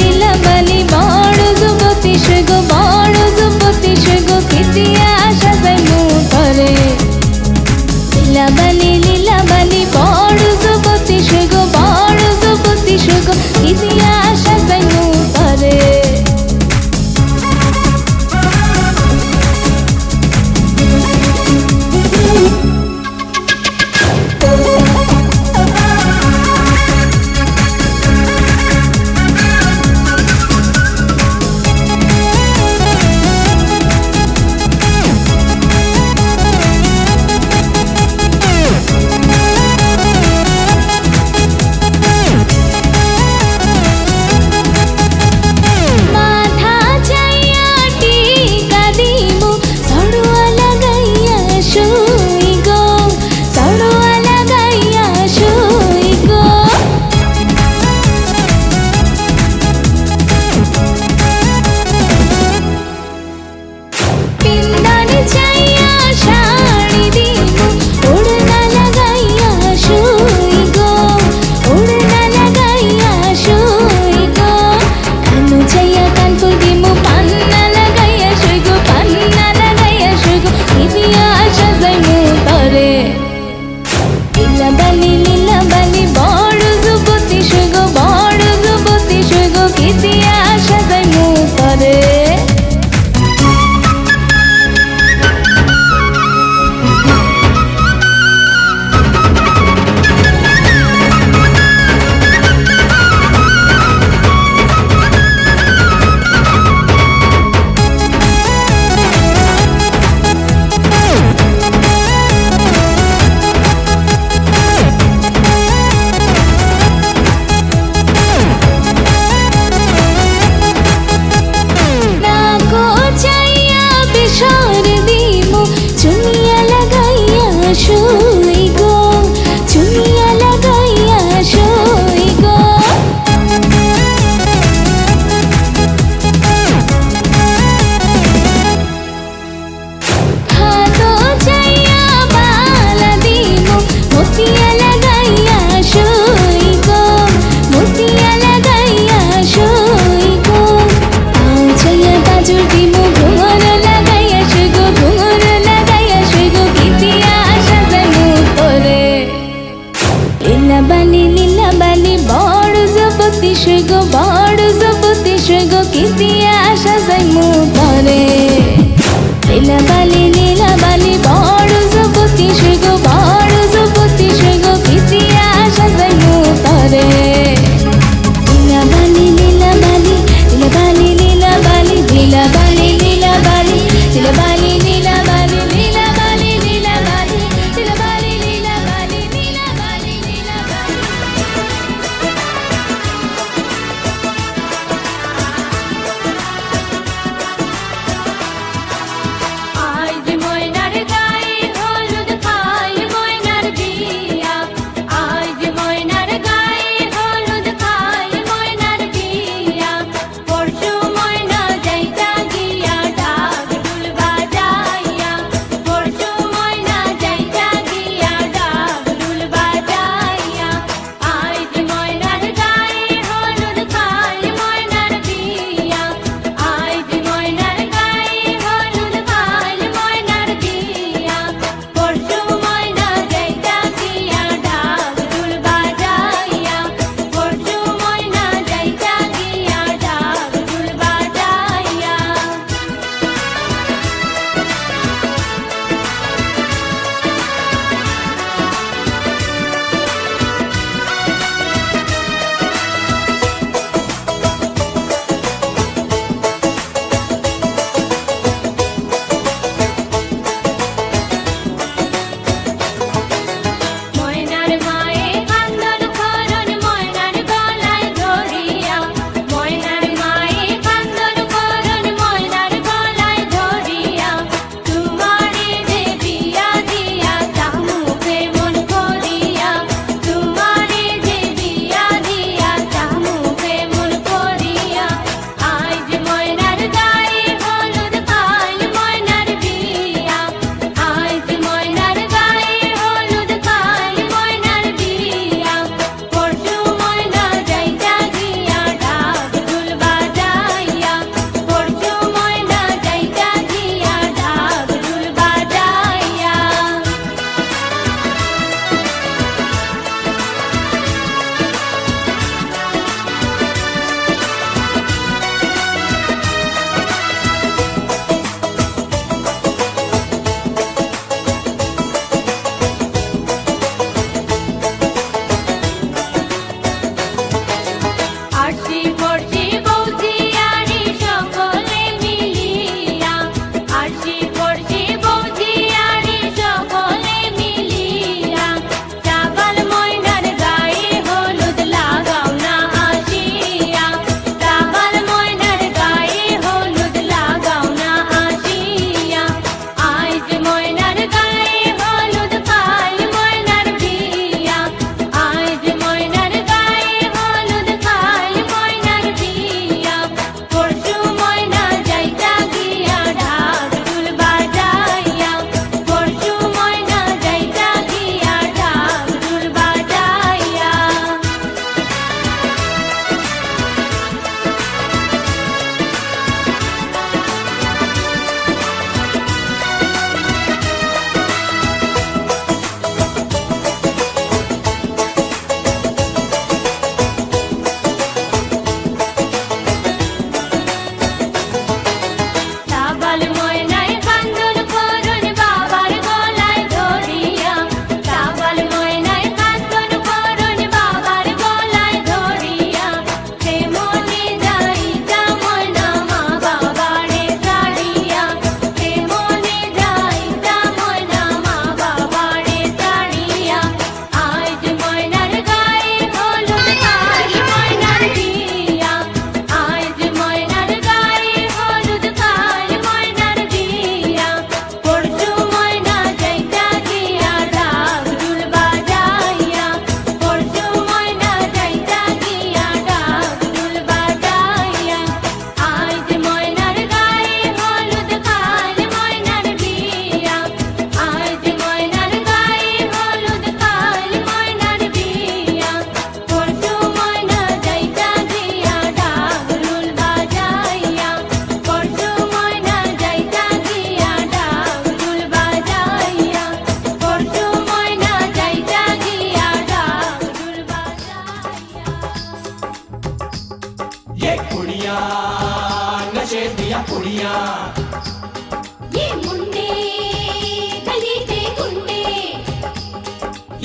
লীলাবালি বড় যুবতী সে গো, বড় যুবতী সে গো, কি দিয়া সাজাই মুখরে। লীলাবালি বড় যুবতী সে গো, বড় যুবতী সে গো, কি দিয়া সাজাই মুখরে।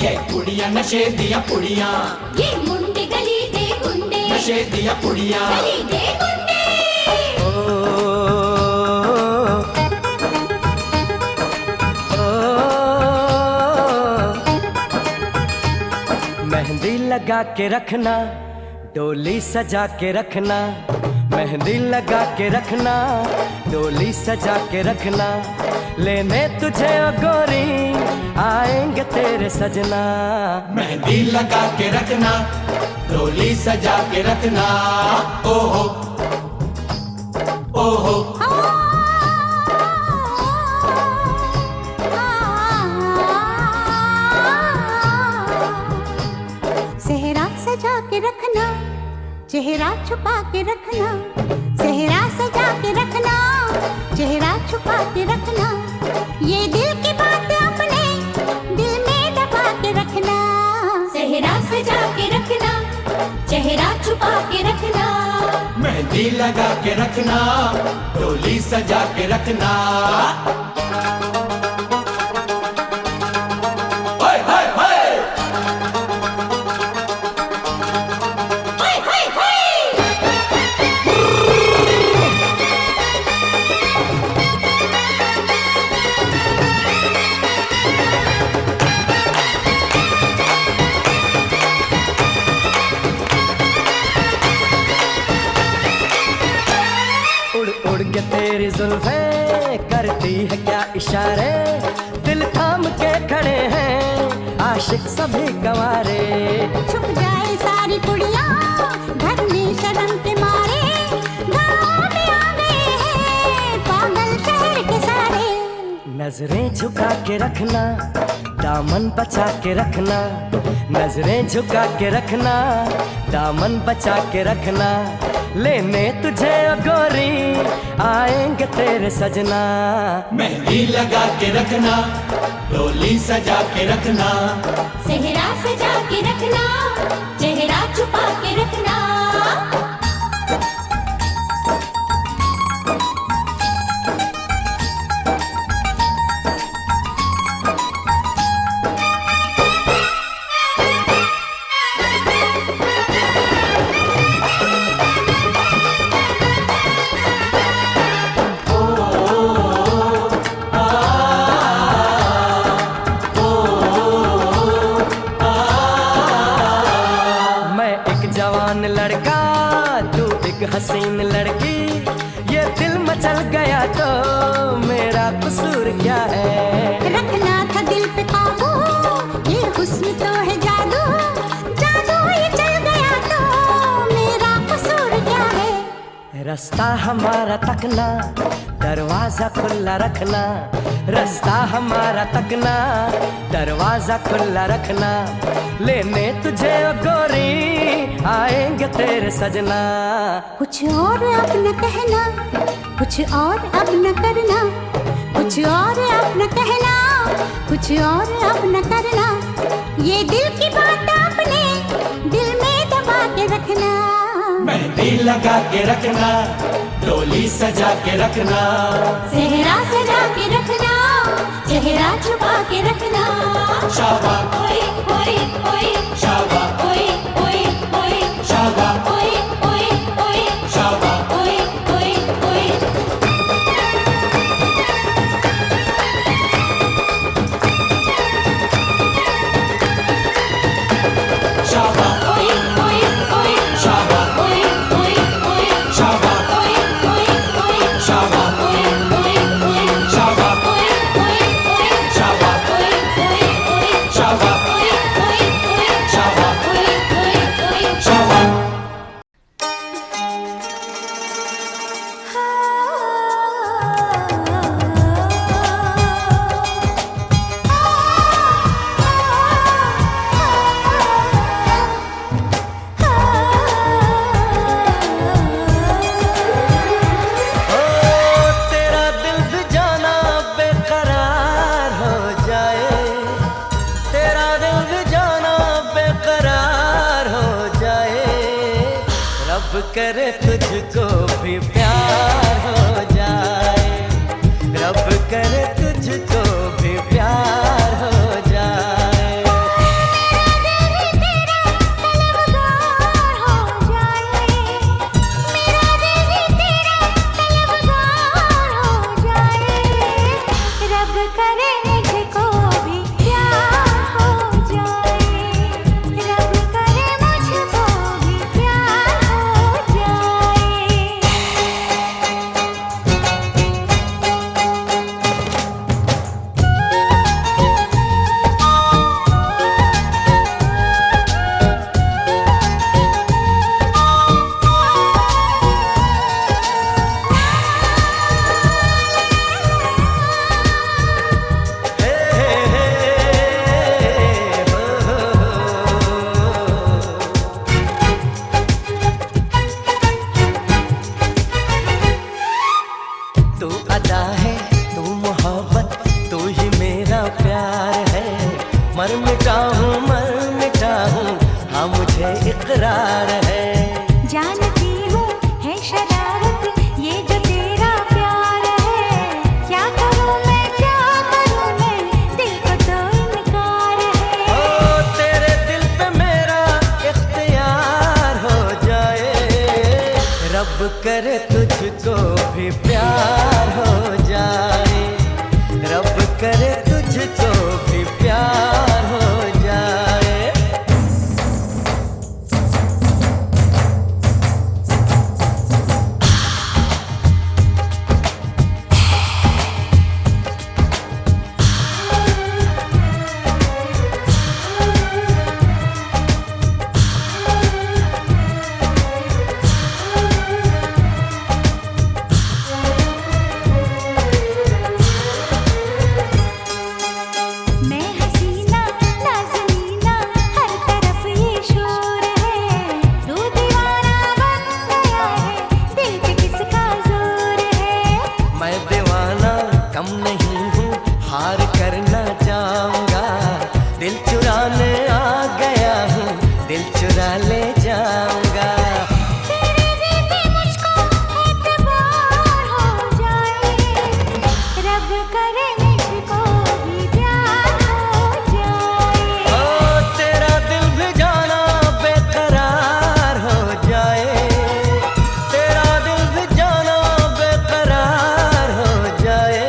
ये कुड़ियां नशे दिया पुड़ियां, ये मुंडे गली दे गुंडे, नशे दिया पुड़ियां, गली दे गुंडे। मेहंदी लगा के रखना, डोली सजा के रखना, मेहंदी लगा के रखना, डोली सजा के रखना, लेने तुझे ओ गोरी आएंगे तेरे सजना। मेहंदी लगा के रखना, डोली सजा के रखना, ओहो ओहो। सेहरा सजा के रखना, चेहरा छुपा के रखना, सेहरा सजा के रखना, चेहरा छुपा के रखना, ये दिल की बात अपने दिल में दबा के रखना। सेहरा सजा के रखना, चेहरा छुपा के रखना, मेहंदी लगा के रखना, डोली सजा के रखना। उड़ के तेरी जुल्फें करती है क्या इशारे, दिल थाम के खड़े हैं आशिक सभी गंवारे। छुप जाए सारी कुड़ियाँ घर में शर्म के मारे, गाँव में आ गए हैं पागल शहर के सारे। नजरें झुका के रखना, दामन बचा के रखना, नजरें झुका के रखना, दामन बचा के रखना, लेने तुझे ओ गोरी आएंगे तेरे सजना। मेहंदी लगा के रखना, डोली सजा के रखना, सेहरा सजा के रखना, चेहरा छुपा के रखना। जवान लड़का तू एक हसीन लड़की, ये दिल मचल गया तो मेरा कसूर क्या है। रखना था दिल पे काबू, ये हुस्न तो है जादू, जादू ये चल गया तो मेरा कसूर क्या है। रास्ता हमारा तकना, दरवाजा खुला रखना, रास्ता हमारा तकना, दरवाजा खुला रखना, लेने तुझे ओ गोरी आएंगे तेरे सजना। कुछ और अब न कहना, कुछ और अब न करना, कुछ और अब न कहना, कुछ और अब न करना, ये दिल की बात अपने दिल में दबा के रखना। मेहंदी लगा के रखना, डोली सजा के रखना, सेहरा सजा के रखना, चेहरा छुपा के रखना। शाबा ओए ओए ओए, शाबा ओए ओए ओए, शाबा ओए ओए ओए, शाबा ओए ओए ओए। शाबा ओए ओए ओए, शाबा ओए ओए ओए, शाबा ओए ओए ओए, शाबा ओए ओए ओए, शाबा ओए ओए ओए, शाबा ओए ओए ओए, शाबा ओए ओए ओए, शाबा ओए ओए ओए। शाबा। तेरा दिल भी जाना बेकरार हो जाए, तेरा दिल भी जाना बेकरार हो जाए, रब करे तुझको भी प्यार हो जाए, रब करे तुझको भी प्यार हो जाए। करे मुझको भी प्यार हो जाए, रब करे मुझको भी प्यार हो जाए। तू अदा है, तू मोहब्बत, तू ही मेरा प्यार है। मर मिटा हूँ हाँ मुझे इकरार है। जानती हूँ है शरारत ये जो तेरा प्यार है, क्या करूँ मैं दिल को तो इनकार है। ओ तेरे दिल पे मेरा इख्तियार हो जाए, रब करे तुझको भी प्यार हो जाए, रब करे तुझको भी प्यार हो जाए। मैं हसीना नाज़नीना हर तरफ ये शोर है, तू दीवाना बन गया है, दिल पे किसका जोर है। मैं दीवाना कम नहीं हूँ, हार करना चाहूँगा, दिल चुराने आ गया हूँ, दिल चुरा ले जाऊँगा। तेरे देते मुझको एतबार हो जाए, रब करे मुझको भी प्यार हो जाए। ओ तेरा दिल भी जाना बेकरार हो जाए, तेरा दिल भी जाना बेकरार हो जाए।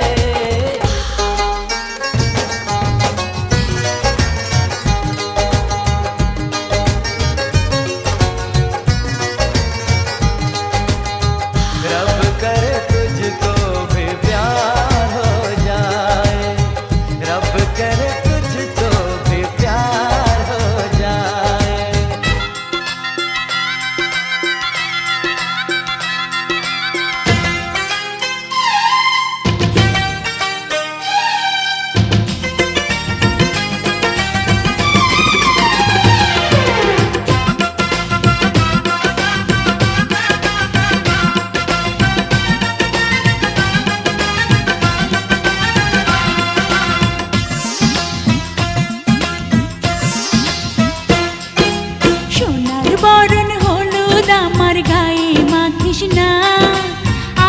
रब करे तुझको भी प्यार हो जाए, रब करे तुझको भी प्यार हो जाए। সোনার বরণ হলুদ আমার গায়ে মাখিস না,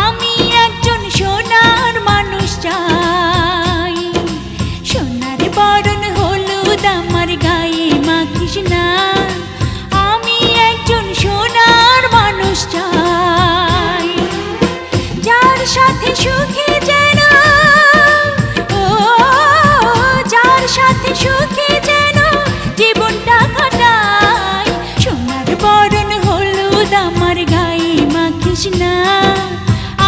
আমি একজন সোনার মানুষ চাই। সোনার বরণ হলুদ আমার গায়ে মাখিস না, আমি একজন সোনার মানুষ চাই। যার সাথে সুখে যেন ও যার সাথে সুখে যেন জীবনটা কাটাই। সোনার বরণ হলুদ আমার গায়ে মাখিস না,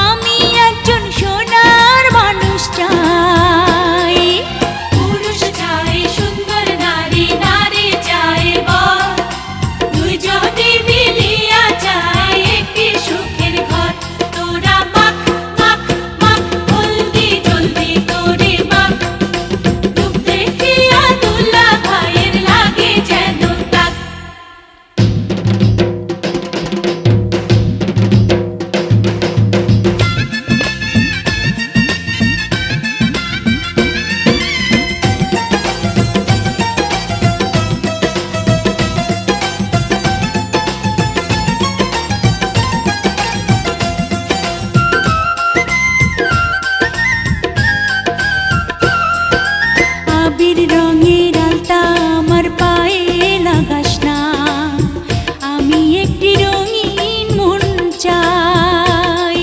আমি একজন সোনার মানুষ চাই। পুরুষ চাই সুন্দর নারী, নারী চাই বর, দুইজনে মিলিয়া চাই একটি সুখের ঘর। তোরা মাখ মাখ মাখ জলদি জলদি তোরে মাখ, রূপ দেখিয়া দুলা ভাইয়ের লাগে যেন তাক। আবির রঙের আলতা আমার পায়ে লাগাস না, আমি একটি রঙিন মন চাই।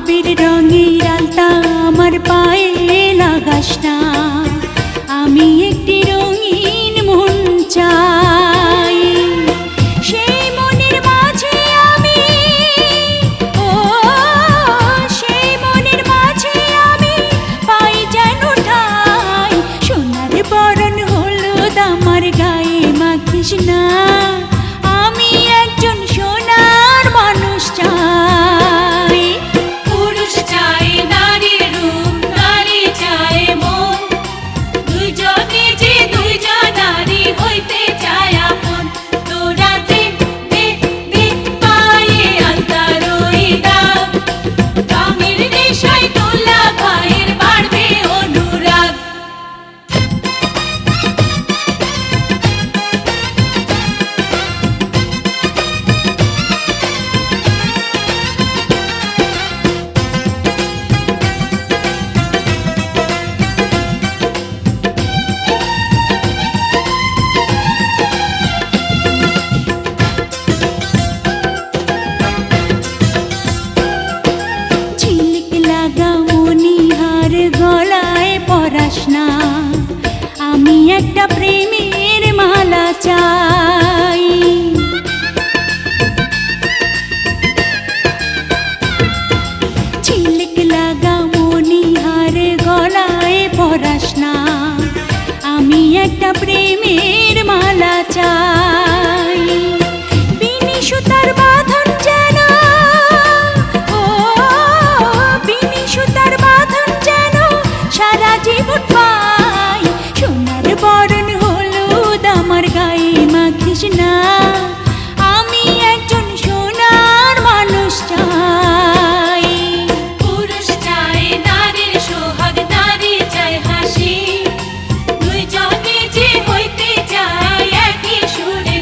আবির রঙের আলতা আমার পায়ে লাগাস না, আমি একটি রঙিন মন চাই। সেই মনের মাঝে আমি, ও সেই মনের মাঝে আমি পাই যেন ঠাই। সোনার বরণ হলুদ আমার গায়ে মাখিস না, আমি একজন সোনার মানুষ চাই। পুরুষ চাই নারীর রূপ, নারী চাই মন, দুইজনে যে দুইজন নারী হইতে চায় আপন। তোরা দে দে দে পায়ে আলতার ওই দাগ, রঙের নেশায় তোলা ভাইয়ের বাড়বে অনুরাগ। ঝিলিক লাগা মনিহার গলায় পরাস না, আমি একটা প্রেমের মালা চাই। ঝিলিক লাগা মনিহার গলায় পরাস না, আমি একটা প্রেমের মালা চাই। বিনি সুতার বাঁধন যেন, ও বিনি সুতার বাঁধন যেন সারা জীবন পাই। সোনার বরণ হলুদ আমার গায়ে মাখিস না, আমি একজন সোনার মানুষ চাই। পুরুষ চাই নারীর সোহাগ, নারী চাই হাসি, দুইজনে যে হইতে চায় একই সুরে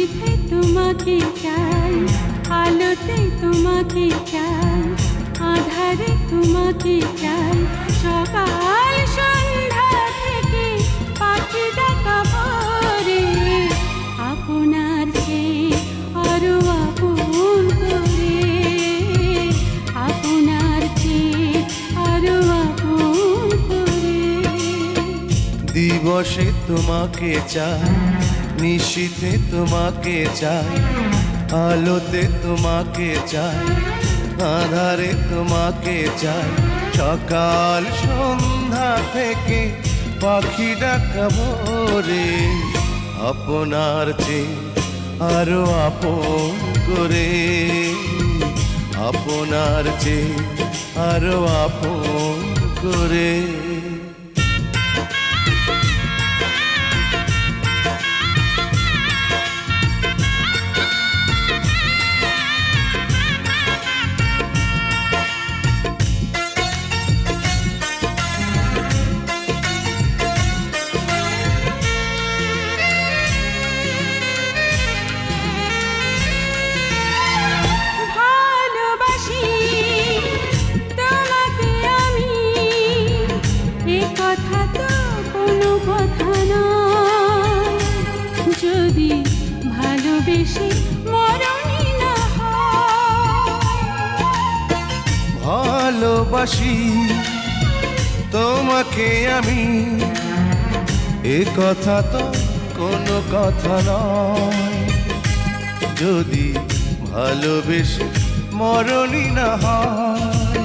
নিশীথে তোমাকে চাই, আলোতে তোমাকে চাই, আধারে তোমাকে চাই, সকাল সন্ধ্যা থেকে পাখি ডাকা ভোরে, আপনার চেয়ে আরো আপন করে, আপনার চেয়ে আরো আপন করে। দিবসে তোমাকে চাই, নিশীথে তোমাকে চাই, আলোতে তোমাকে চাই, আধারে তোমাকে চাই, সকাল সন্ধ্যা থেকে পাখি ডাকা ভোরে, আপনার চেয়ে আরো আপন করে, আপনার চেয়ে আরো আপন করে। ভালোবাসি তোমাকে আমি, এ কথা তো কোনো কথা নয়, যদি ভালোবেসে মরণই না হয়। ভালোবাসি তোমাকে আমি, এ কথা তো কোনো কথা নয়, যদি ভালোবেসে মরণই না হয়।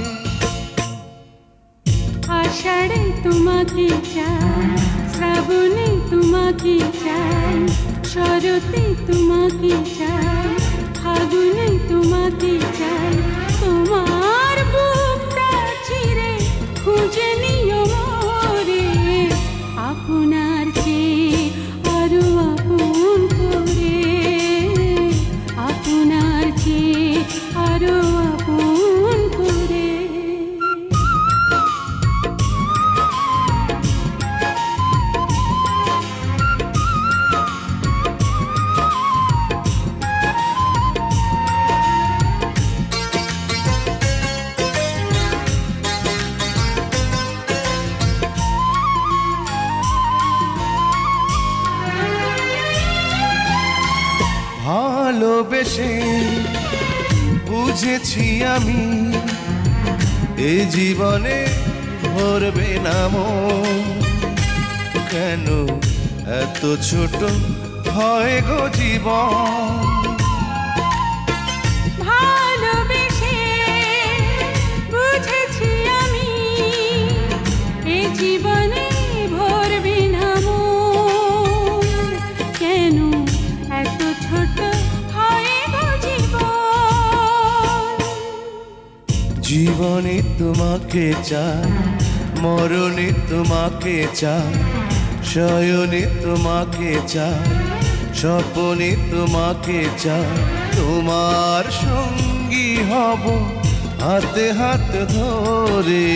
আষাঢ়ে তোমাকে চাই, শ্রাবণে তোমাকে চাই, শরতে তোমাকে চাই, ফাগুনে তোমাকে চাই, তোমার বুকটা চিরে খুঁজে নিও মোরে, আপনার চেয়ে আরো আপন করে, আপনার চেয়ে আরো আপন করে। ভালোবেসে বুঝেছি আমি, এ জীবনে ভরবে না মন, কেন এত ছোট হয় গো জীবন। ভালোবেসে বুঝেছি আমি, এ জীবনে ভরবে না মন, কেন এত ছোট হয় গো জীবন। জীবনে তোমাকে চাই, মরণে তোমাকে চাই, শয়নে তোমাকে চাই, স্বপনে তোমাকে চাই, তোমার সঙ্গী হব হাতে হাত ধরে,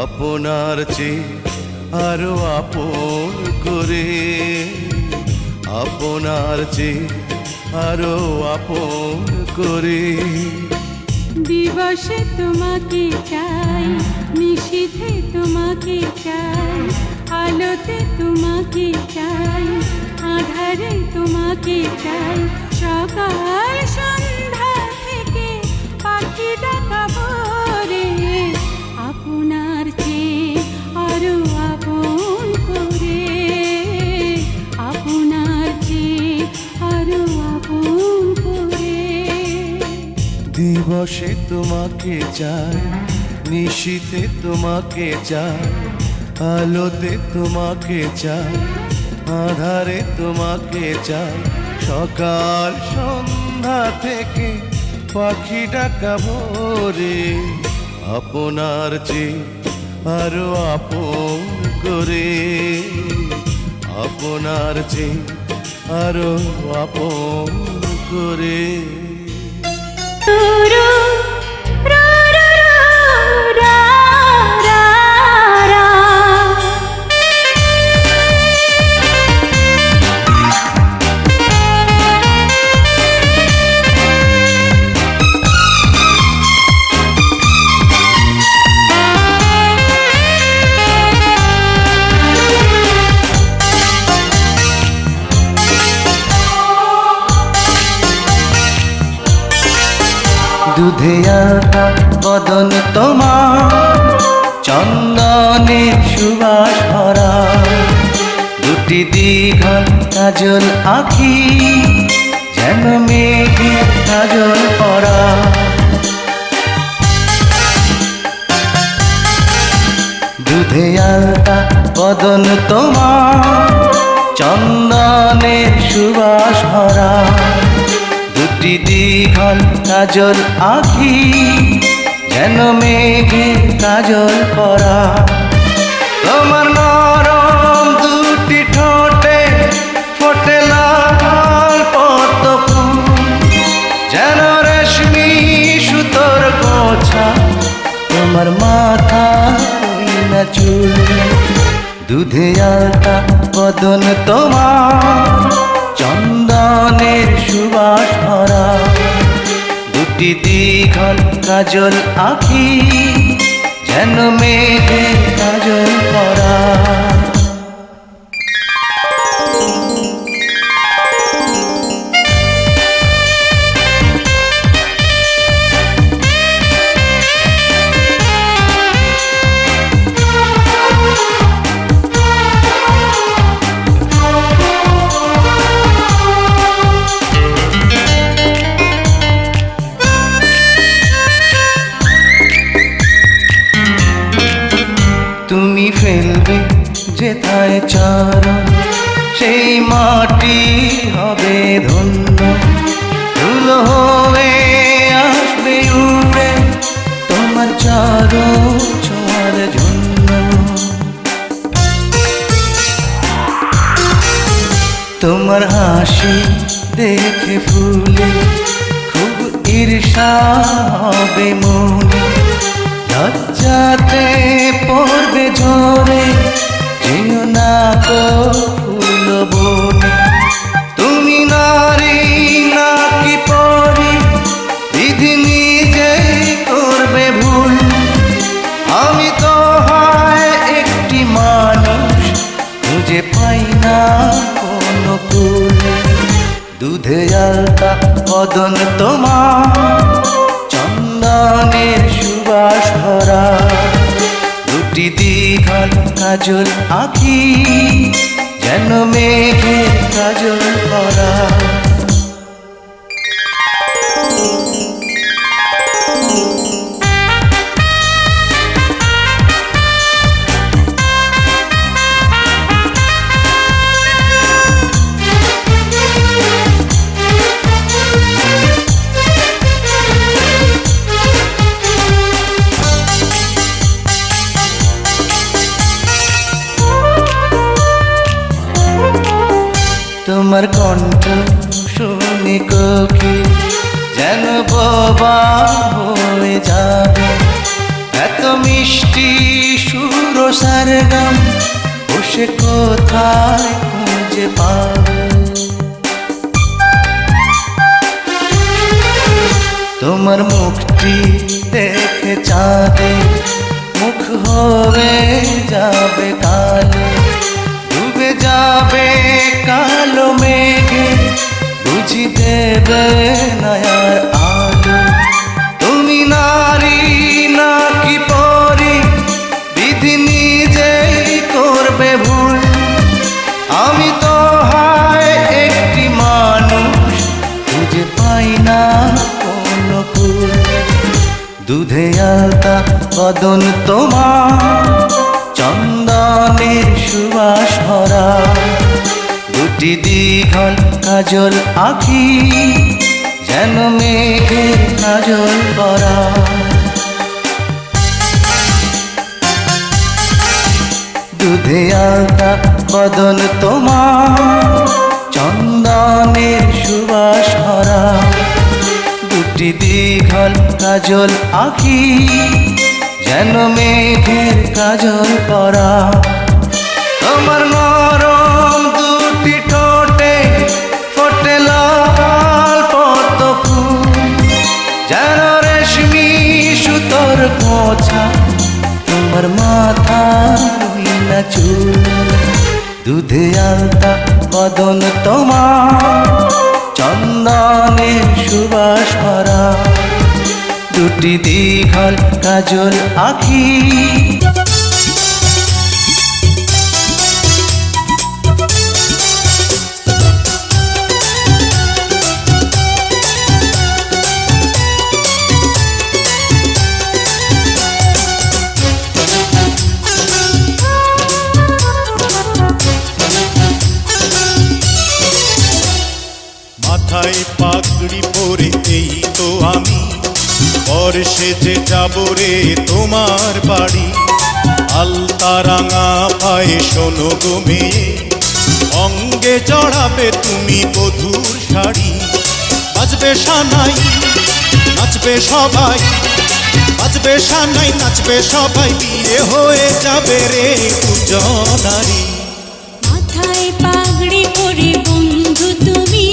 আপনার চেয়ে আরো আপন করে, আপনার চেয়ে আরো আপন করে। দিবসে তোমাকে চাই, নিশীথে তোমাকে চাই, আলোতে তোমাকে চাই, আধারে তোমাকে চাই, সকাল সন্ধ্যা থেকে পাখি ডাকা ভোরে, আপনার চেয়ে আরো আপন করে, আপনার চেয়ে আরো আপন করে। দিবসে তোমাকে চাই, নিশীথে তোমাকে চাই, আলোতে তোমাকে চাই, আধারে তোমাকে চাই, সকাল সন্ধ্যা থেকে পাখি ডাকা ভোরে, আপনার চেয়ে আরো আপন করে, আপনার চেয়ে আরো আপন করে। দুধে আলতা বদন তোমার, চন্দনের সুবাস ভরা, দুটি দীঘল কাজল আঁখি, যেন মেঘে কাজল পরা। দুধে আলতা বদন তোমার, চন্দনের সুবাস ভরা, দুটি দীঘল কাজল আঁখি, যেন মেঘে কাজল পরা। তোমার নরম দুটি ঠোঁটে ফোটে লাল পদ্ম ফুল, যেন রেশমি সুতোর গোছা, তোমার মাথা না চুল। দুধে আলতা বদন তোমার, চন্দনের সুবাস ভরা, দুটি দীঘল কাজল আঁখি, যেন মেঘে কাজল পরা। তুমি ফেলবে যেথায় চরণ, সেই মাটি হবে ধন্য, ধুলো হয়ে আসবে উড়ে তোমার চরণ ছোঁয়ার জন্য। তোমার হাসি দেখে ফুলে খুব ঈর্ষা হবে মনে, লজ্জাতে পড়বে ঝরে, যেও না কো ফুল বনে। তুমি নারী নাকি পরি, বিধি নিজেই করবে ভুল, আমি তো হয় একটি মানুষ, খুঁজে পাই না কোনো কুল। দুধে আলতা বদন তোমার, চন্দনের সুবাস ভরা, দুটি দীঘল কাজল আঁখি, যেন মেঘে কাজল পরা। তোমার কণ্ঠ শুনে কোকিল যেন বোবা হয়ে যাবে, এত মিষ্টি সুর সারগাম বসে কোথায় খুঁজে পাবে। তোমার মুখটি দেখে চাঁদে মুখ হয়ে যাবে কালো, ডুবে যাবে কালো মেঘে, বুঝি দেবে নয়ার আলো। তুমি নারী নাকি পরি, বিধি নিজেই করবে ভুল, আমি তো হয় একটি মানুষ, খুঁজে পাই না কোনো কুল। দুধে আলতা বদন তোমার, চন্দনের সুবাস ভরা, দুটি দীঘল কাজল আঁখি, যেন মেঘের কাজল পরা। দুধে আলতা বদন তোমার, চন্দনের সুবাস ভরা, দুটি দীঘল কাজল আঁখি, যেন মেঘের কাজল পরা। তোমার নরম দুটি ঠোঁটে ফোটে লাল পদ্ম ফুল, যেন রেশমি সুতোর গোছা, তোমার মাথা না চুল। দুধে আলতা বদন তোমার, চন্দনের সুবাস ভরা, দুটি দীঘল কাজল আঁকি। মাথায় পাগড়ি পরে এই তো আমি পর সেজে যাব রে তোমার বাড়ি। আলতা রাঙা পায়ে শোনো গো মেয়ে, অঙ্গে জড়াবে তুমি বধূর শাড়ি। বাজবে সানাই নাচবে সবাই, বাজবে সানাই নাচবে সবাই, বিয়ে হয়ে যাবে রে দুজনারি। মাথায় পাগড়ি পরে বন্ধু তুমি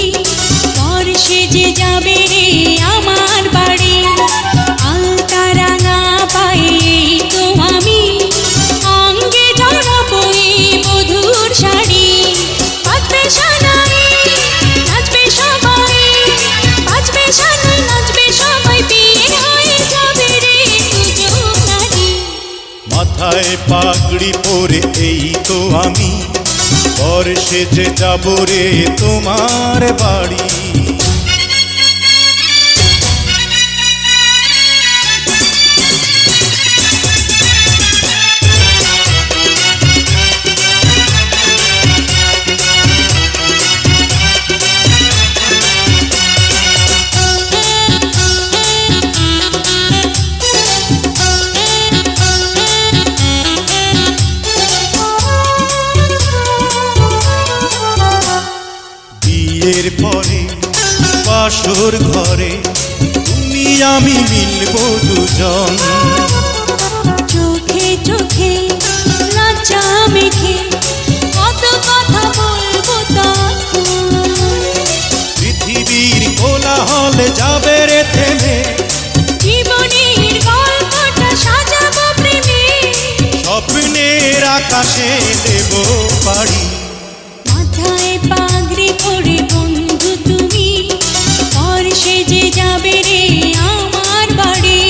পর সেজে যাবে রে আমার বাড়ি। আলতা রাঙা পায়ে তো আমি অঙ্গে জড়াবো এই বধূর শাড়ি। বাজবে সানাই নাচবে সবাই, বাজবে সানাই নাচবে সবাই, বিয়ে হয়ে যাবে রে দুজনারি। মাথায় পাগড়ি পরে এই তো আমি পর সেজে যাব রে তোমার বাড়ি। বিয়ের পরে বাসর ঘরে তুমি আমি মিলবো দুজন। চোখে চোখে লজ্জা মেখে কত কথা বলবো তখন। পৃথিবীর কোলাহল যাবে রে থেমে, জীবনের গল্পটা সাজাবো প্রেমে। স্বপ্নের আকাশে দেব পাড়ি। মাথায় পাগড়ি পরে বন্ধু তুমি পর সেজে যাবে রে আমার বাড়ি।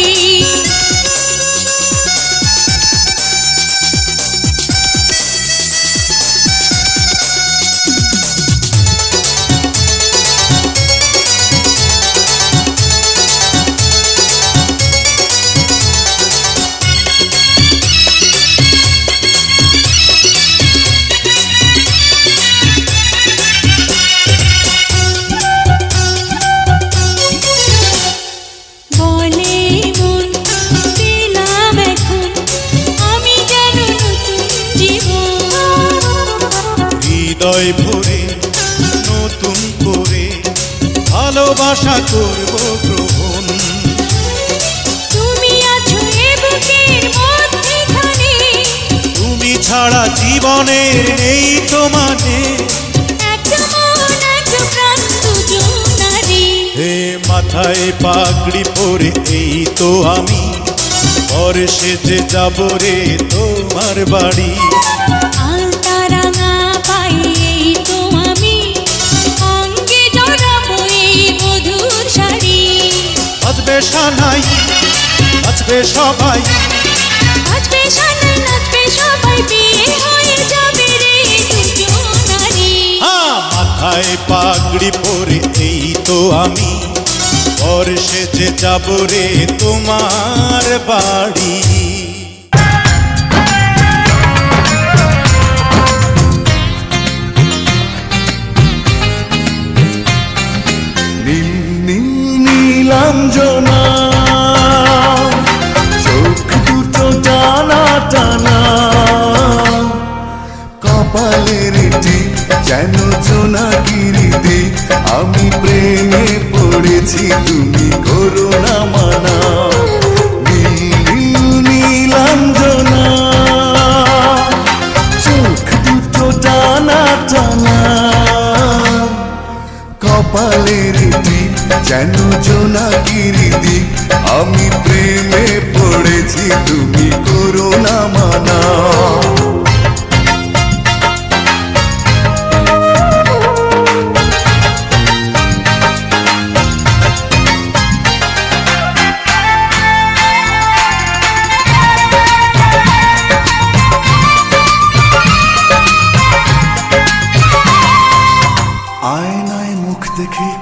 বলে মন পেলাম এখন আমি যেন নতুন জীবন। হৃদয় ভরে নতুন করে ভালোবাসা করব গ্রহণ। তুমি আছো এ বুকের মধ্যেখানে, তুমি ছাড়া জীবনের নেই তো মানে। একটা মন একটা প্রাণ দুজনারি। হে মাথায় পাগড়ি পরে এই তো আমি পর সেজে যাব রে তোমার বাড়ি। আলতা রাঙা পায়ে তো আমি অঙ্গে জড়াবো এই বধূর শাড়ি। বাজবে সানাই নাচবে সবাই, বাজবে সানাই নাচবে সবাই, বিয়ে হয়ে যাবে রে দুজনারি। মাথায় পাগড়ি পরে এই তো আমি পর সেজে যাব রে তোমার বাড়ি। নীল নীল নীলাঞ্জনা, চোখ দুটো টানা টানা, কপালের টিপ যেন জোনাকির দিক। আমি প্রেমে পড়েছি তুমি করো না মানা। নীল নীল নীলাঞ্জনা, চোখ দুটো টানা টানা, কপালের টিপ যেন জোনাকির দিক। আমি প্রেমে পড়েছি তুমি করো না মানা।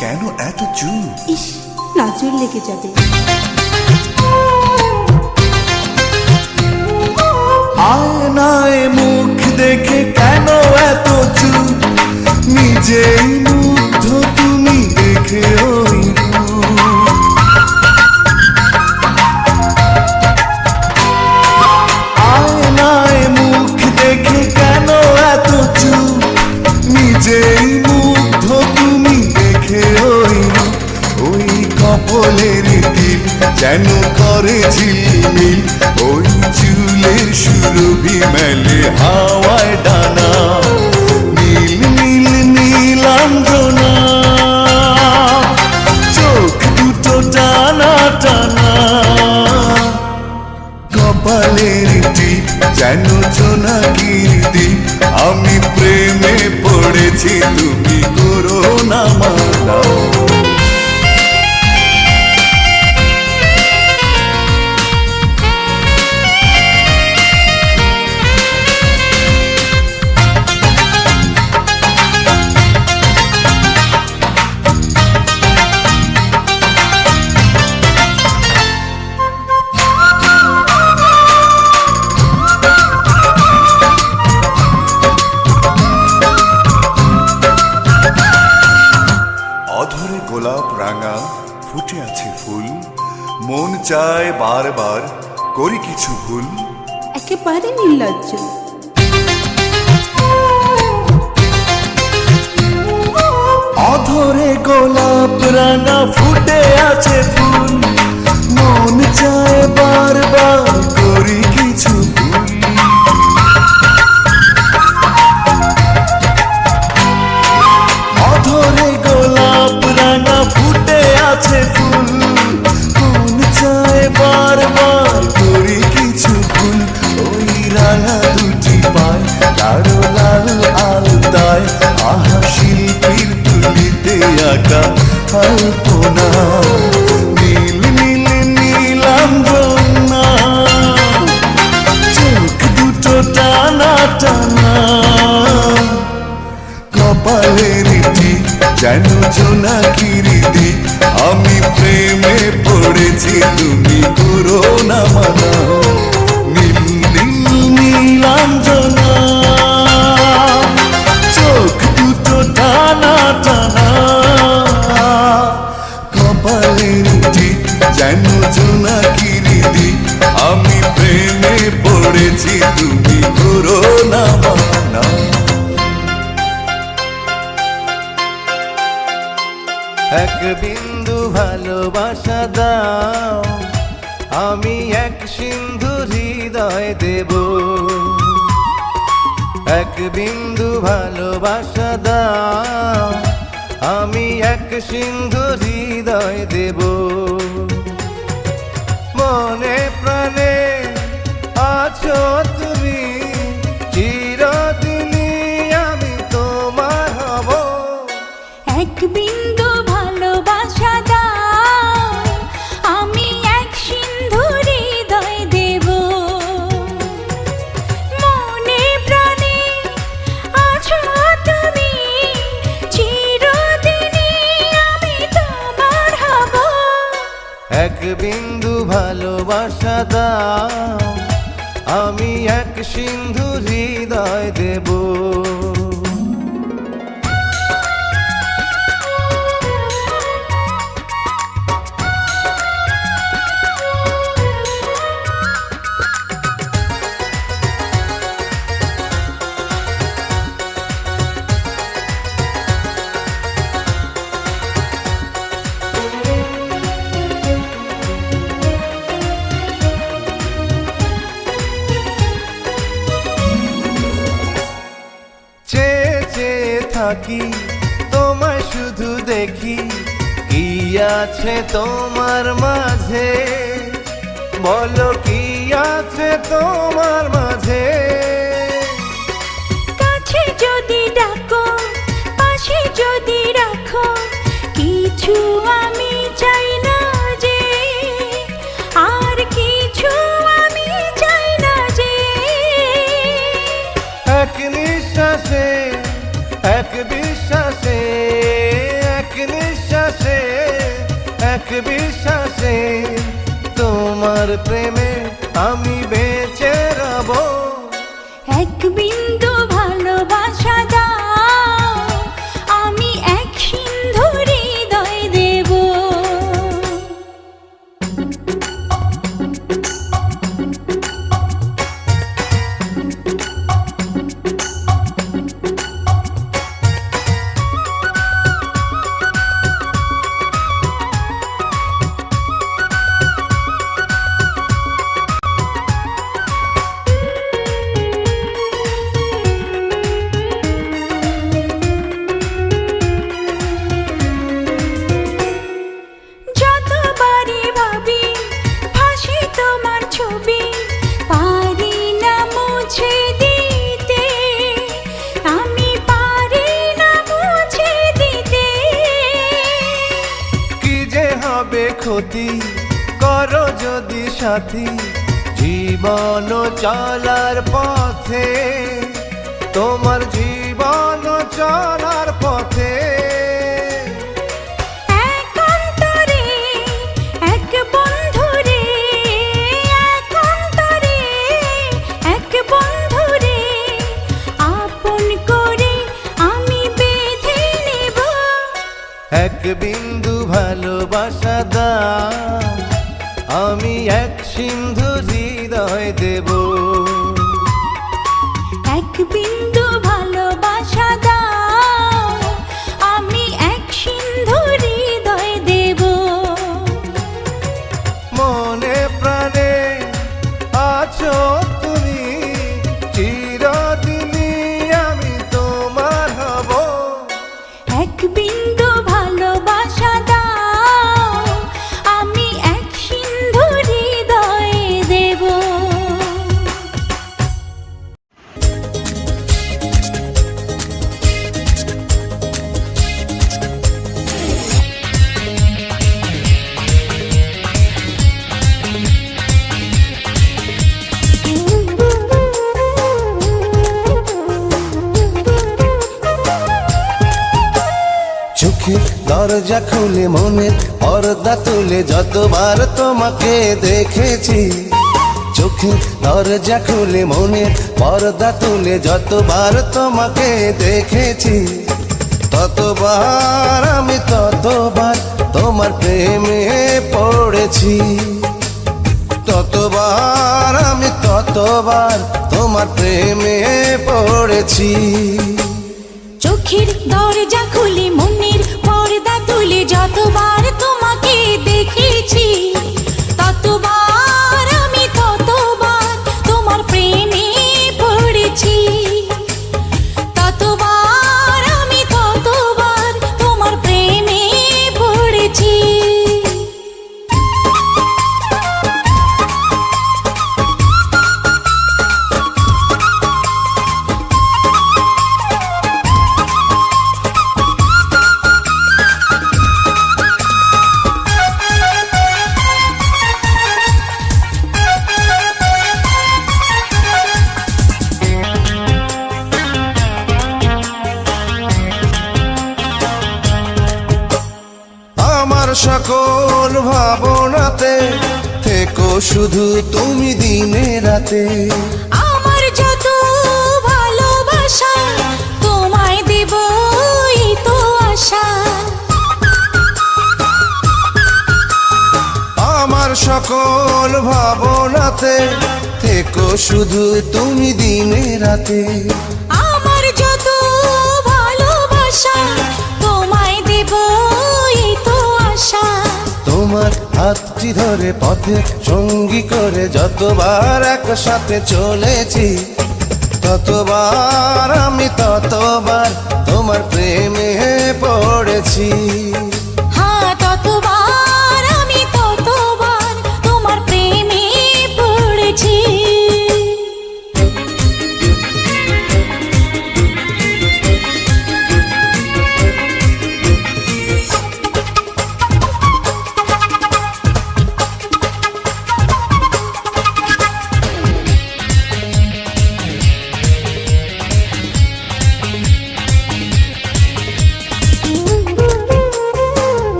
কেন এত চুপ? ইস, নজর লেগে যাবে। আয়নায় মুখ দেখে কেন এত চুপ? নিজেই মুগ্ধ তুমি দেখে ওই রূপ। আয়নায় মুখ দেখে কেন এত চুপ? নিজেই মুগ্ধ তুমি দেখে ওই রূপ। ওই কপলের দিল যেন করে ঝিলমিল, ওই চুলের সুরভি মেলে হাওয়ায় ডানা। নীল নীল নীলাঞ্জনা, চোখ দুটো টানা টানা। কপালের টিপ যেন জোনাকির দ্বীপ, আমি প্রেমে পড়েছি তুমি করো না মানা। অধরে গোলাপ রাঙা ফুটে আছে ফুল, মন চায় বারবার করি কিছু ভুল। একেবারে নির্লজ্জ। অধরে গোলাপ রাঙা ফুটে আছে ফুল, মন চায় বারবার করি কিছু ভুল। অধরে গোলাপ রাঙা ফুটে আছে ফুল, মন চায় বারবার করি কিছু ভুল। ওই রাঙা দুটি পায় গাঢ় লাল আলতায়, আহা শিল্পীর তুলিতে আঁকা আলপনা। নীল নীল নীলাঞ্জনা, চোখ দুটো টানা টানা। কপালের টিপ যেন জোনাকির দ্বীপ, আমি প্রেমে পড়েছি তুমি করো না মানা। নীল নীল নীলাঞ্জনা, চোখ দুটো টানা টানা। কপালের টিপ যেন জোনাকির দ্বীপ, আমি প্রেমে পড়েছি তুমি করো না মানা। এক বিন্দু ভালোবাসা দাও, আমি এক সিন্ধু হৃদয় দেব। এক বিন্দু ভালোবাসা দাও, আমি এক সিন্ধু হৃদয় দেব। মনে প্রাণে আছো তুমি, চিরদিনই আমি তোমার হব। এক বিন্দু ভালোবাসা দাও, আমি এক সিন্ধু হৃদয় দেব। মনে প্রাণে আছো তুমি, চিরদিনই আমি তোমার হব। এক বিন্দু ভালোবাসা দাও, আমি এক সিন্ধু হৃদয় দেব। থাকি তোমায় শুধু দেখি, কি আছে তোমার মাঝে, বলো কি আছে তোমার মাঝে। কাছে যদি ডাকো, পাশে যদি রাখো, কিছু আমি চাই না যে, আর কিছু আমি চাই না যে। এক নিঃশ্বাসে, এক বিশ্বাসে, এক নিঃশ্বাসে বিশ্বাসে তোমার প্রেমে আমি বেঁচে রব। এক বিন্দু ভালোবাসা দাও, আমি এক সিন্ধু হৃদয় দেব। যতবারই ভাবি ভাসে তোমার ছবি, পারি না মুছে দিতে, আমি পারি না মুছে দিতে। কি যে হবে ক্ষতি করো যদি সাথী, জীবন চলার পথে, তোমার জীবন চলার পথে। এক অন্তরে এক বন্ধুরে, এক অন্তরে এক বন্ধুরে, আপন করে আমি বেঁধে নেব। এক বিন্দু ভালোবাসা দাও, আমি এক সিন্ধু হৃদয় দেব। এক বিন্দু ভালোবাসা দাও, আমি এক সিন্ধু হৃদয় দেব। মনে প্রাণে আছো তুমি, চিরদিনই আমি তোমার হব। এক বিন্দু ভালোবাসা দাও, আমি এক সিন্ধু হৃদয় দেব। চোখে দরজা খুলে মনের পর্দা তুলে যতবার তোমাকে দেখেছি, চোখে দরজা খুলে মনের পর্দা তুলে যতবার তোমাকে দেখেছি, ততবার আমি ততবার তোমার প্রেমে পড়েছি। ততবার আমি ততবার তোমার প্রেমে পড়েছি। চোখের দরজা খুলে মনের পর্দা তুলে যতবার তোমাকে দেখেছি, ততবার আমি ততবার তোমার প্রেমে পড়েছি। ততবার আমি ততবার তোমার প্রেমে পড়েছি। আমার সকল ভাবনাতে থেকো শুধু তুমি দিনে রাতে। আমার যত ভালোবাসা তোমায় দেব এই তো আশা। আমার সকল ভাবনাতে থেকো শুধু তুমি দিনে রাতে। আমার যত ভালোবাসা তোমায় দেব এই তো আশা। তোমার হাতটি ধরে পথে সঙ্গী করে যতবার একসাথে চলেছি, ততবার আমি ততবার তোমার প্রেমে পড়েছি। হ্যাঁ, ততবার আমি ততবার তোমার প্রেমে পড়েছি।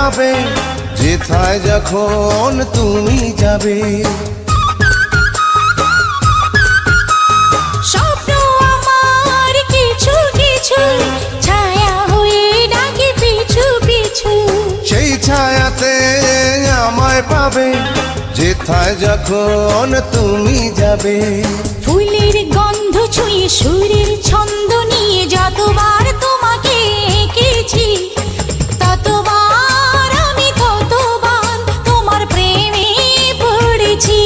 পাবে যেথায় যখন তুমি যাবে। স্বপ্ন আমার কিছু কিছু ছায়া হয়ে ডাকে পিছু পিছু। সেই ছায়াতে আমায় পাবে যেথায় যখন তুমি যাবে। ফুলের গন্ধ ছুঁয়ে সুরের ছন্দ নিয়ে যতবার তোমাকে এঁকেছি, ততবার আমি ততবার তোমার প্রেমে পড়েছি।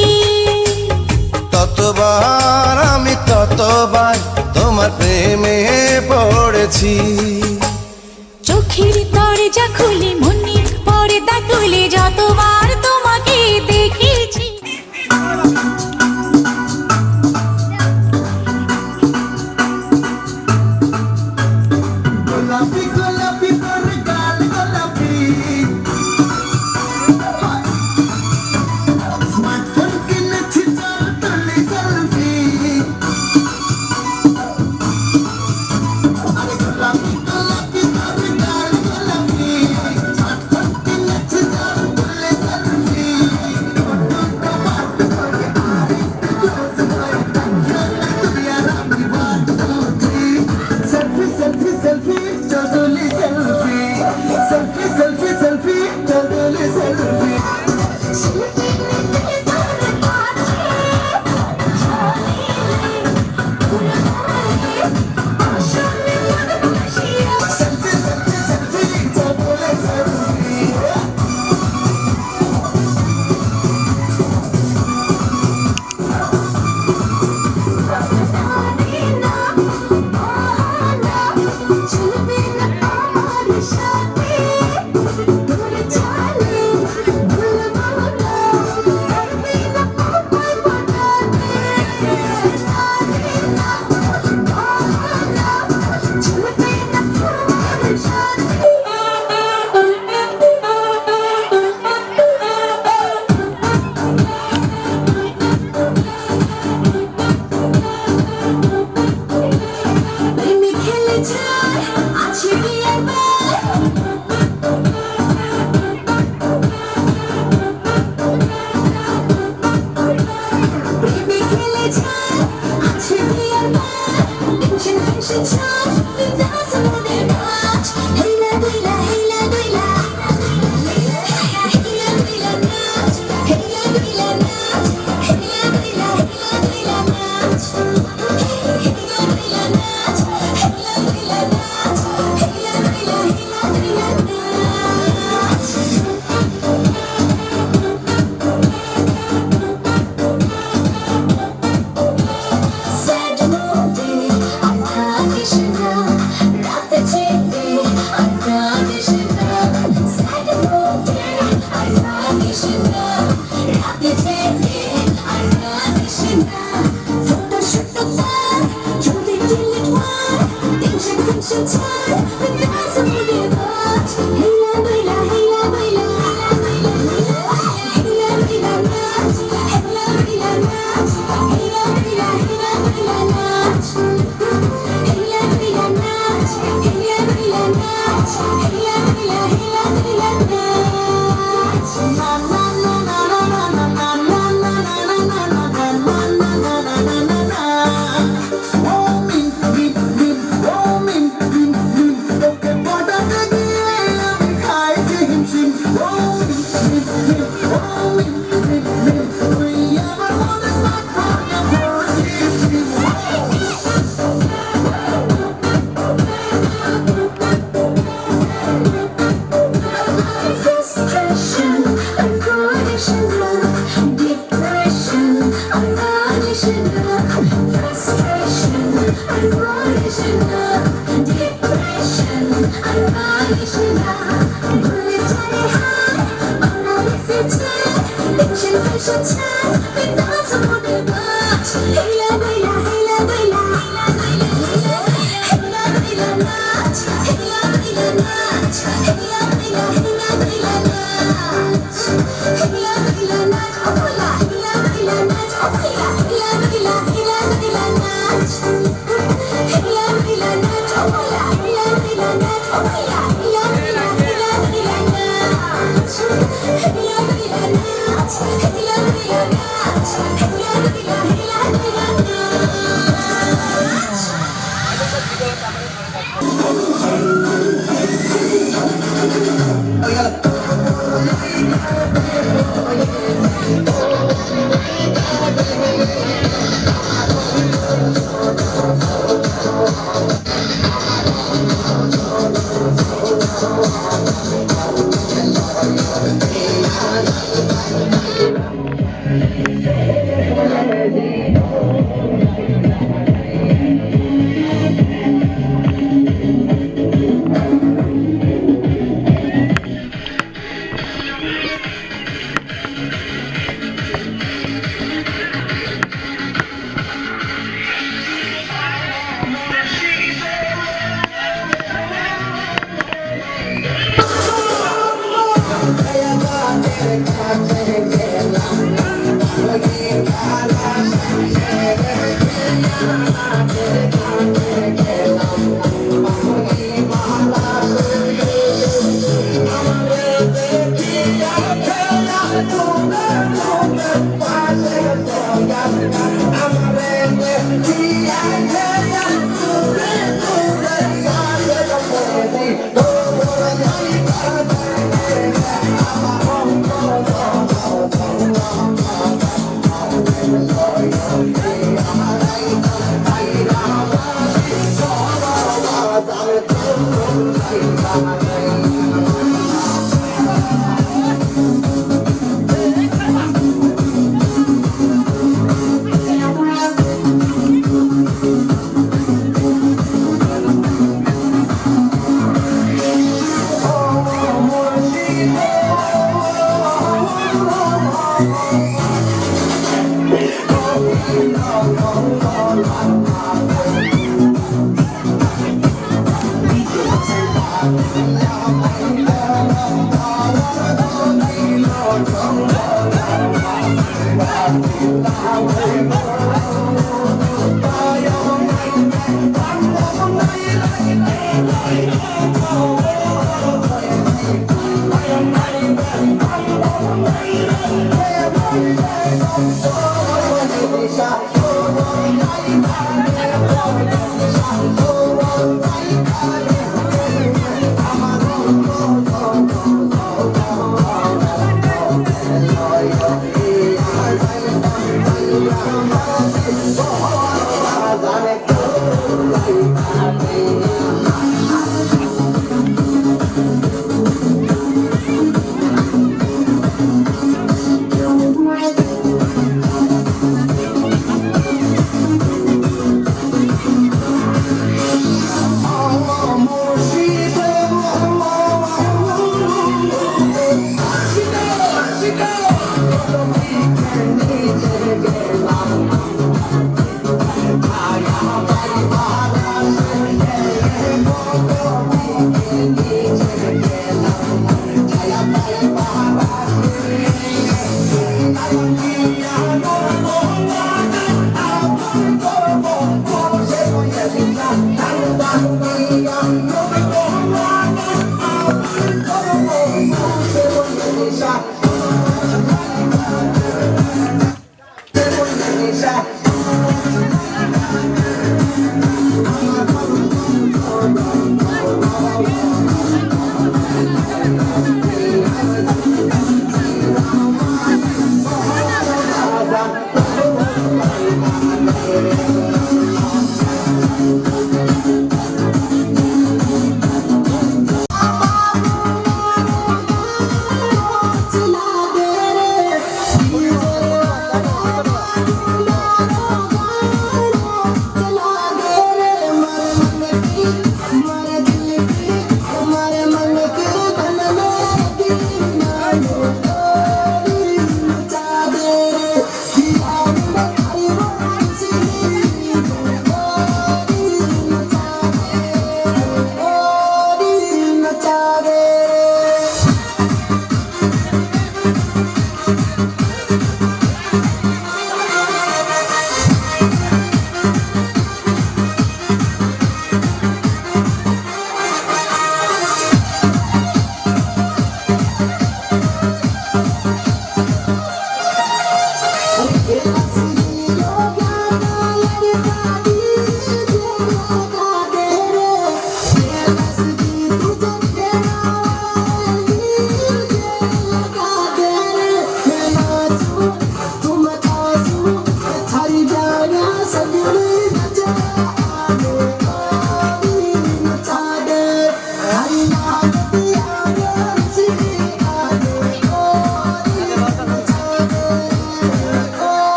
ততবার আমি ততবার তোমার প্রেমে পড়েছি। চোখের দরজা খুলে মনের পর্দা তুলে যতবার তোমাকে দেখেছি। গোলাপি গোলাপি তোর গাল গোলাপি, স্মার্টফোন কিনেছি তোর তুলি সেলফি। গোলাপি গোলাপি তোর গাল গোলাপি, স্মার্টফোন কিনেছি তোর তুলি selfie. Selfie, selfie, selfie, totally selfie. Selfie, selfie, selfie, totally selfie. Selfie, selfie, selfie, totally selfie.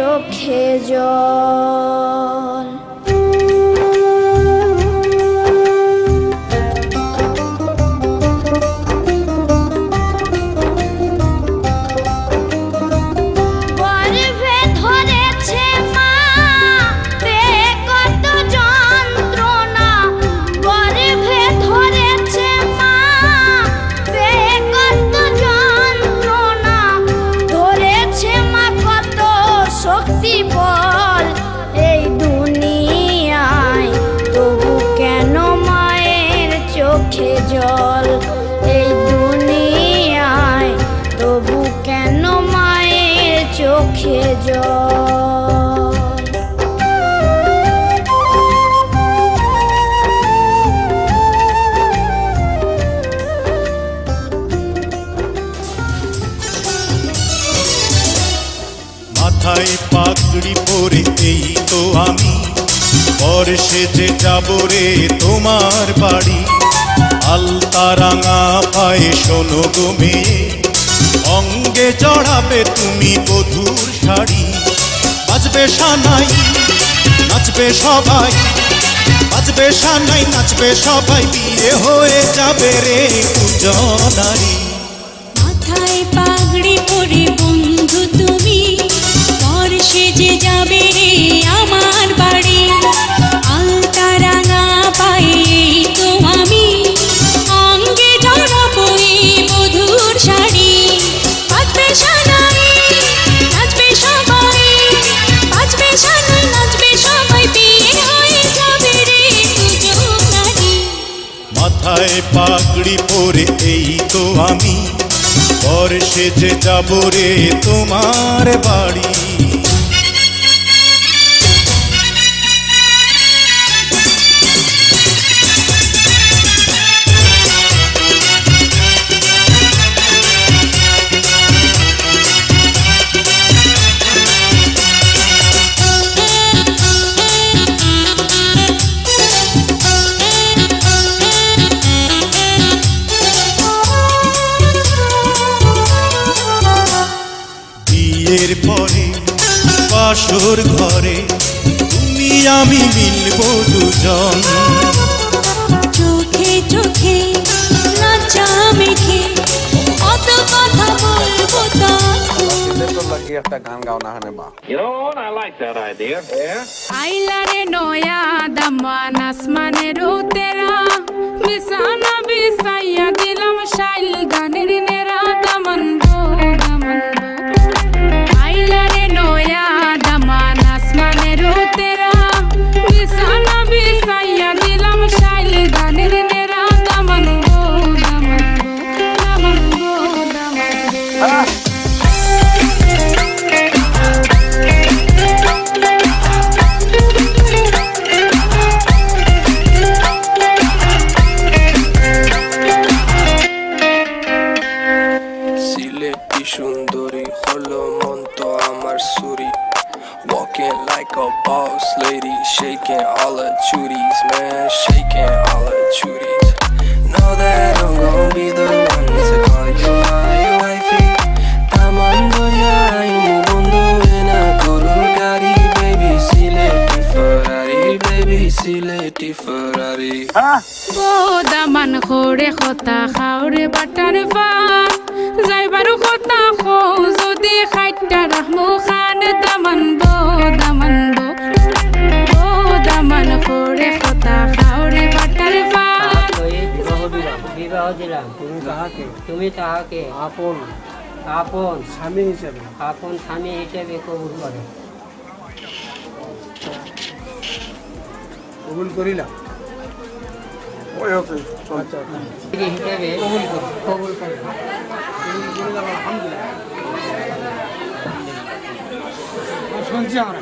চোখে জল। গর্ভে ধরেছে মা, পেয়ে কত যন্ত্রণা। গর্ভে ধরেছে মা, পেয়ে কত যন্ত্রণা। ধরেছে মা কত শক্তি বল এই দুনিয়ায়, তবু কেন মায়ের চোখে জল। এই দুনিয়ায় তবু কেন মায়ের চোখে জল। মাথায় পাগড়ি পরে এই তো আমি, পর সেজে যাব রে তোমার বাড়ি। আলতা রাঙা পায়ে শোনো গো মেয়ে, অঙ্গে জড়াবে তুমি বধূর শাড়ি। বাজবে সানাই নাচবে সবাই, বাজবে সানাই নাচবে সবাই, বিয়ে হয়ে যাবে রে দুজনারি। মাথায় পাগড়ি পরে বন্ধু তুমি, পর সেজে যাবে রে আমার বাড়ি। আলতা রাঙা পায়ে এই তো আমি, অঙ্গে জড়াবো এই বধূর শাড়ি। বাজবে সানাই নাচবে সবাই, বাজবে সানাই নাচবে সবাই, বিয়ে হয়ে যাবে রে দুজনারি। মাথায় পাগড়ি পরে এই তো আমি, পর সেজে যাব রে তোমার বাড়ি। বিয়ের পরে বাসর ঘরে তুমি আমি মিলবো দুজন। চোখে চোখে লজ্জা মেখে কত কথা বলবো তখন। আইলারে নয়া দামান আসমানের তেরা, বিছানা বিছাইয়া দিলাম শাইল গানের নেরা। দামান গো দামান গো, আইলারে নয়া দামান আসমানের তেরা, বিছানা বিছাইয়া দিলাম শাইল গানের নেরা। দামান গো দামান গো, দামান গো দামান গো। সিলেটি সুন্দরী হলো মন তো আমার সুরি, walking like a boss lady, shaking all her chuties, man, shaking all her chuties. Know that I'm gonna be the one to call you my wifey. Tamando ya imu bondo ena guru gari, baby Sileti Ferrari, baby Sileti Ferrari. O Daman খোরে খতা খাওরে butter fun, যাইবারু খতা খো যদি খাইটা রাহমু খান। দামান বো দামান বো, ও দামান খোরে খতা খাওরে butter fun. বিবাহ দিলাম তুমি তাহাকে আপন আপন স্বামী হিসেবে কবুল করে। কবুল করিলাম হিসেবে কবুল করে। শুনছি আমরা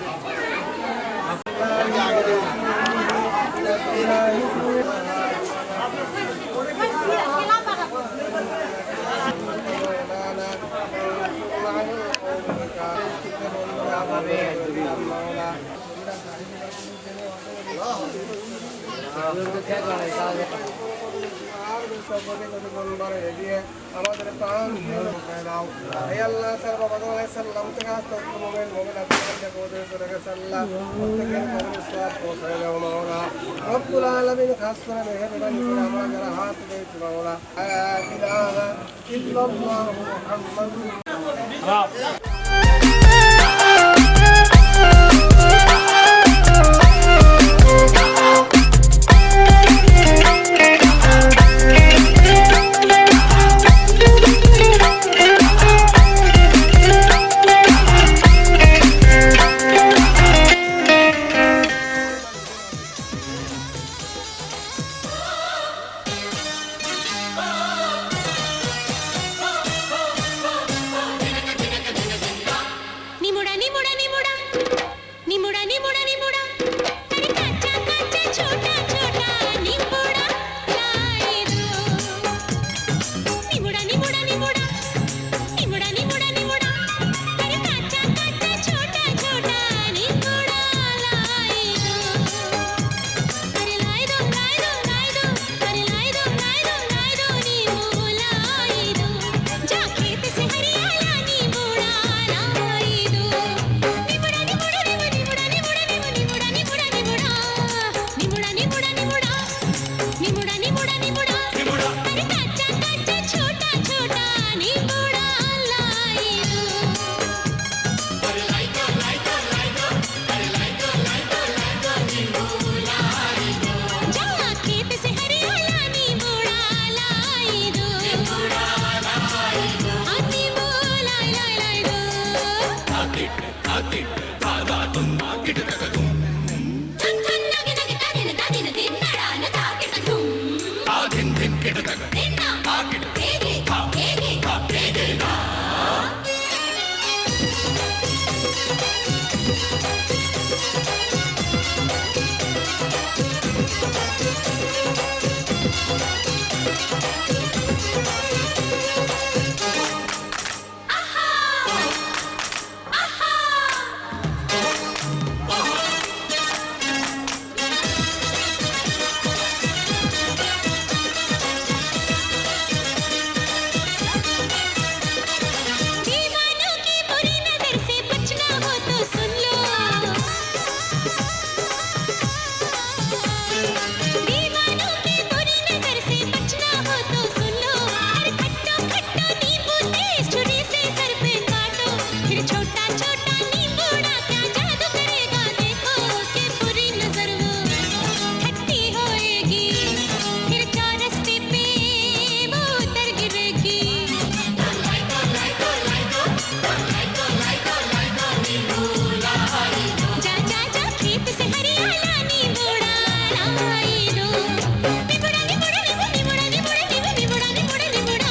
কোটি কোটি গুণ বাড়িয়ে দিয়ে আমাদের প্রাণ দাও। হে আল্লাহ সর্বপ্রথম সাল্লাম থেকে আস্তে মোমেন মোমেন আপনাদের কোদের করে গেছে আল্লাহ প্রত্যেকের কবরে সওয়াব পৌঁছায় দাও মাওলা। রব্বুল আলামিন খাস করে মেহেরবানি করে আমরা যারা হাত দিয়েছি মাওলা লা ইলাহা ইল্লাল্লাহ মুহাম্মাদুর নিমুড়া নিমুড়া নিমুড়া নিমুড়া নিমুড়া নিমুড়া আরে কাঁচা কাঁচা ছোটা ছোটা নিমুড়া লাই দো নিমুড়া নিমুড়া নিমুড়া নিমুড়া নিমুড়া নিমুড়া আরে কাঁচা কাঁচা ছোটা ছোটা নিমুড়া লাই দো আরে লাই দো লাই দো লাই দো আরে লাই দো লাই দো লাই দো নিমুড়া লাই দো যা खेत से हरियाला निमुड़ा लाई दो निमुड़ा निमुड़ा निमुड़ा निमुड़ा निमुड़ा निमुड़ा निमुड़ा निमुड़ा निमुड़ा निमुड़ा निमुड़ा निमुड़ा निमुड़ा अरे काचा काचा छोटा छोटा निमुड़ा लाई दो अरे लाई दो लाई दो लाई दो अरे लाई दो लाई दो लाई दो निमुड़ा लाई दो जा खेत से हरियाला निमुड़ा लाई दो निमुड़ा लाई दो आती बोला लाई लाई दो धन धन नगे नगे दादिन दादिन दिन नड़ा न ताके तुम दिन दिन के दिन ना आगे तेगे तेगे ना दीवानों की बुरी नजर से बचना हो तो सुन लो दीवानों की बुरी नजर से बचना हो तो सुन लो अरे खट्टा खट्टा नींबू तेज छुरी से सर पे काटो फिर छोटा छोटा नींबूड़ा क्या जादू करेगा देखो कि बुरी नजर वो खट्टी होएगी फिर चौरस्ते पे वो उतर गिरेगी जा जा जा खेत से हरियाला निमुड़ा लाई दो निमुड़ा निमुड़ा निमुड़ा निमुड़ा निमुड़ा निमुड़ा निमुड़ा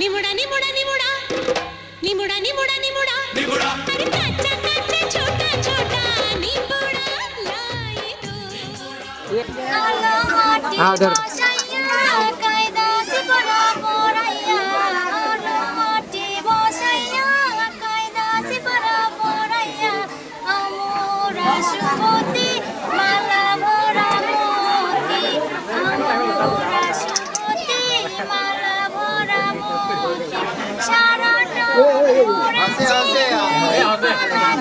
निमुड़ा निमुड़ा निमुड़ा निमुड़ा निमुड़ा निमुड़ा अरे काचा काचा छोटा छोटा निमुड़ा लाई दो हाँ उधर কায়দা সিপরা পরাইয়া মাটি বসাইয়া কায়দা সিপরা পরাইয়া আমরা সুমতি মালা ভরা মতি আমরা সুমতি মালা ভরা মতি সারাটা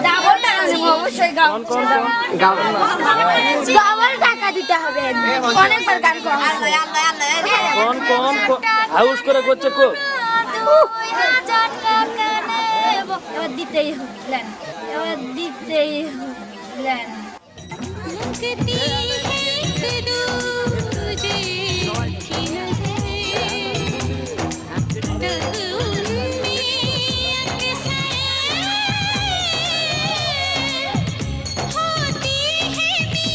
গাবলটা অবশ্যই গাবল টাকা দিতে হবে অনেকবার গান করো আল্লাহ আল্লাহ আল্লাহ হাউস করে করছে কো 2000 টাকা নেব এবার দিতেই হলেন এবার দিতেই হলেন लगती है एक दूजे की नजर तब उनमें अक्सर होती है मीठी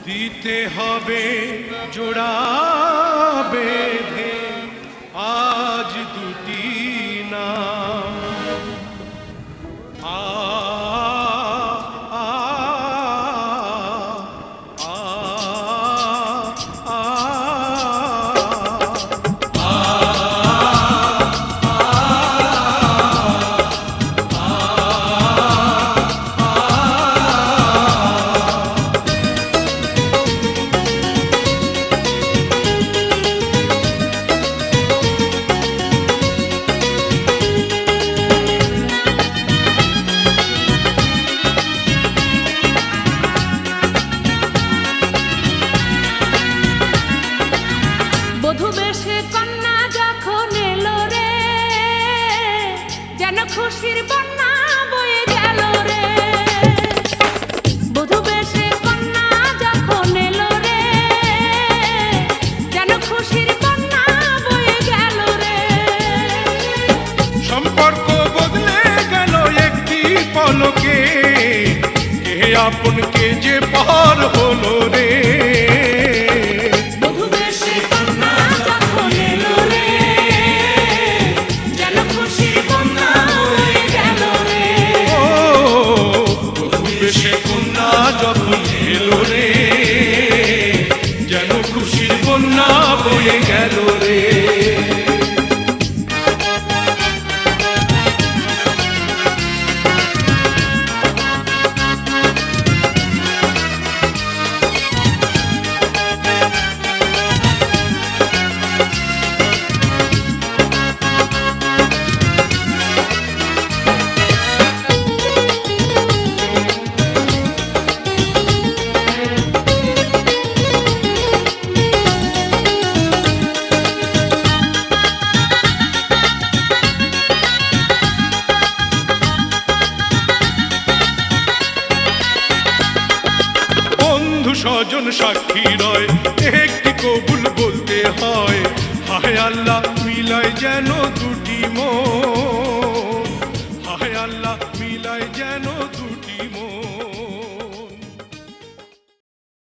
দিতে হবে জোড়া বেঁধে আজ দুটি নাম আ আ আ খুশির বন্যা বয়ে গেল রে বধূ বেশে কন্যা যখন এলো রে যেন খুশির বন্যা বয়ে গেল রে সম্পর্ক বদলে গেল একটি পলকে কে আপন কে যে পার হলো রে বধূ বেশে কন্যা যখন এলো রে যেন খুশির বন্যা বয়ে গেল রে ও বধূ বেশে কন্যা যখন এলো রে যেন খুশির বন্যা বয়ে গেল রে স্বজন সাক্ষী রয় একটি কবুল বলতে হয় হায় আল্লাহ মিলায় যেন দুটি মন হায় আল্লাহ মিলায় যেন দুটি